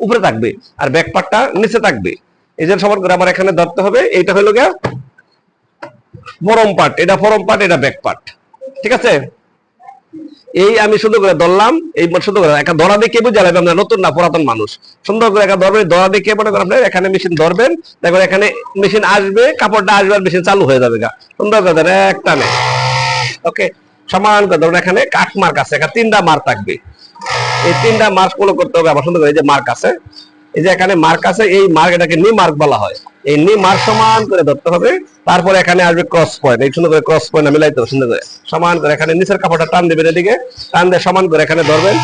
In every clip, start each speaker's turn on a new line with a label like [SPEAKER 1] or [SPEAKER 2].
[SPEAKER 1] উপরে থাকবে আর ব্যাক পার্টটা নিচে থাকবে। এই জন্য সমান করে আমার এখানে ধরতে হবে। এইটা হলো গিয়া ফরম পার্ট, এটা ফরম পার্ট, এটা ব্যাক পার্ট, ঠিক আছে। এই আমি সুন্দর করে ধরলাম, এই সুন্দর করে একটা ধরা দিয়ে কে বুঝালাম, আমরা নতুন না পুরাতন মানুষ, সুন্দর করে একটা ধরবেন, ধরা দিয়ে কে মনে করেন আপনার এখানে মেশিন ধরবেন, তারপর এখানে মেশিন আসবে, কাপড়টা আসবে আর মেশিন চালু হয়ে যাবে গা, সুন্দর করে ধরেন এক টানে। ওকে, সমান করে ধরুন এখানে কাট মার্ক আছে, এখানে 3টা মার্ক থাকবে, এই 3টা মার্ক ফলো করতে হবে আবার সুন্দর করে। এই যে মার্ক আছে, এই যে এখানে মার্ক আছে, এই মার্ক এটাকে নি মার্ক বলা হয়, এই নি মার্ক সমান করে ধরতে হবে। তারপরে এখানে আসবে ক্রস পয়েন্ট, এই সুন্দর করে ক্রস পয়েন্ট মিলাইতে হবে, সুন্দর করে সমান করে এখানে নিচের কাপড়টা টান দেবেন, এদিকে টান দিয়ে সমান করে এখানে ধরবেন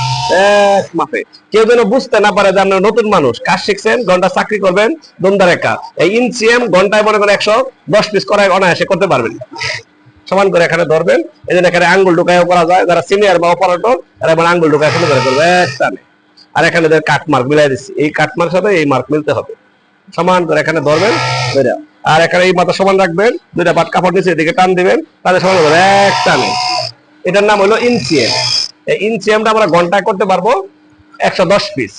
[SPEAKER 1] এক মাপে। কেউ যেন বুঝতে না পারে যে আপনারা নতুন মানুষ, কাজ শিখছেন, ঘন্টা চাকরি করবেন দমদার একা, এই ইনসিএম ঘন্টায় মনে করে 110 পিস করায় অনায়াসে করতে পারবেন। সমান করে এখানে ধরবেন, এই জন্য এখানে আঙ্গুল ঢুকায়ও করা যায়, যারা সিনিয়র বা অপারেটর তারা এবার আঙ্গুল ঢুকায় সুন্দর করে করবে এক টানে। আর এখানে কাট মার্ক মিলাই দিচ্ছি, এই কাট মার্ক সাথে এই মার্ক মিলতে হবে, সমান করে এখানে ধরবেন। আর এখানে এই মাথা সমান রাখবেন, 2টা পাট কাপড় নিচে এদিকে টান দিবেন, তাহলে সমান করে এক টানে। এটার নাম হলো ইনসিএম। এই ইনসিএমটা আমরা ঘন্টায় করতে পারবো 110 পিস।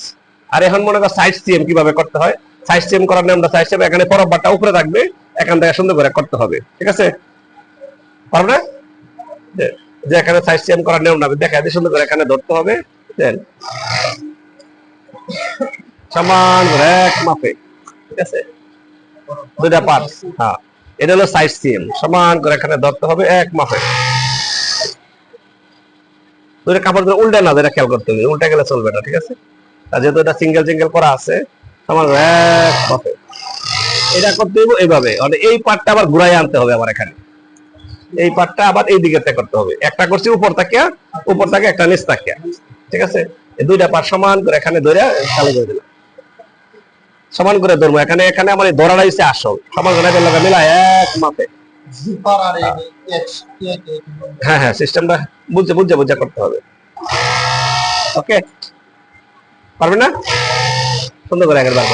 [SPEAKER 1] আর এখন মনে করো সাইড সিএম কিভাবে করতে হয়, সাইড সিএম করার নিয়মটা সাইড সিএম, এখানে পরবটা উপরে থাকবে, এখান থেকে সুন্দর করে করতে হবে, ঠিক আছে, পারবে না? যে এখানে সাইড সিএম করার নিয়ম না দেখা দিয়ে সুন্দর করে এখানে ধরতে হবে, দেন সমান করে এক মাপে, ঠিক আছে, 2টা পার্ট। হ্যাঁ, এটা হলো সাইড সিএম, সমান করে এখানে ধরতে হবে এক মাপে। 2টা কাপড় উল্টে না, এটা খেয়াল করতে হবে, উল্টে গেলে চলবে না, ঠিক আছে। আর যেহেতু এটা সিঙ্গেল সিঙ্গেল করা আছে, সমান করে এক মাপে এটা করতে হবে এইভাবে। মানে এই পার্টটা আবার ঘুরাই আনতে হবে, আবার এখানে এই পার্টটা আবার এই দিকে করতে হবে। একটা করছি উপর থেকে একটা নিচ থাকে, ঠিক আছে। এই 2টা পার্ট সমান করে এখানে ধরে চালু করে দিলাম, সমান করে ধরবো। এখানে আমার এই ধরাটা হচ্ছে আসল, সমান করে মিলাই এক মাপে। হ্যাঁ হ্যাঁ, সিস্টেমটা বুঝে করতে হবে। ওকে, পারবে না? সুন্দর করে একবার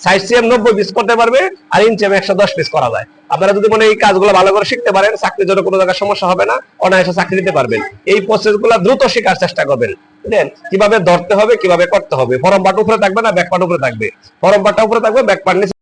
[SPEAKER 1] সাইড সিএম 90 পিস করতে পারবে, আর ইঞ্চিএম 110 পিস করা যায়। আপনারা যদি মনে এই কাজগুলো ভালো করে শিখতে পারেন, চাকরির জন্য কোনো জায়গায় সমস্যা হবে না, অনায়াসে চাকরি দিতে পারবেন। এই প্রসেসগুলো দ্রুত শেখার চেষ্টা করবেন, বুঝলেন? কিভাবে ধরতে হবে, কিভাবে করতে হবে। ফরম পার্ট উপরে থাকবে না ব্যাক পার্ট উপরে থাকবে, ফরম পার্টটা উপরে থাকবে, ব্যাক পার্ট নিচে।